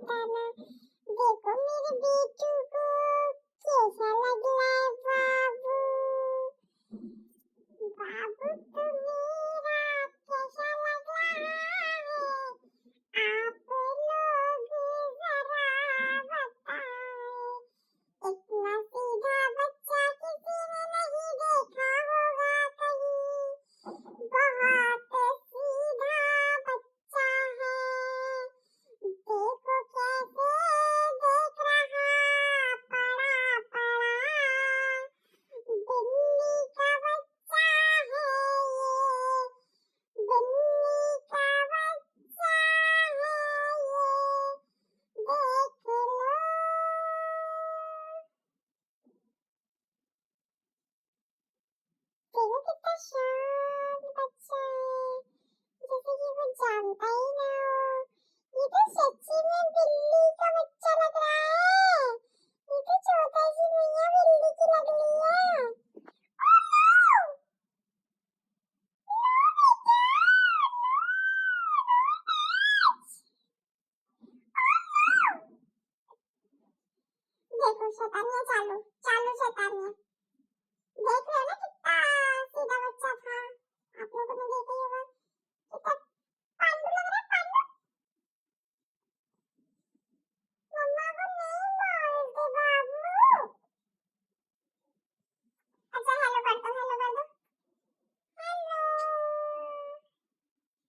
बताना। देखो मेरे बेटू को कैसा लग रहा है बाबू। बाबू तो मेरा कैसा लग रहा है, आप लोग जरा बताएं। इतना सीधा बच्चा किसी ने नहीं देखा होगा कहीं। बहुत सीधा बच्चा है, देखो कैसे देख रहा पड़ा पड़ा। बिल्ली का बच्चा है ये, बिल्ली का बच्चा है ये, देख लो। देखो कितना शांत बच्चा है, जैसे कि वो जानता ही ना हो। ये तो सच्ची में बिल्ली का बच्चा लग रहा है। ये तो छोटा सी मैया बिल्ली की लग रही है। देखो शैतानियां चालू चालू शैतानियां।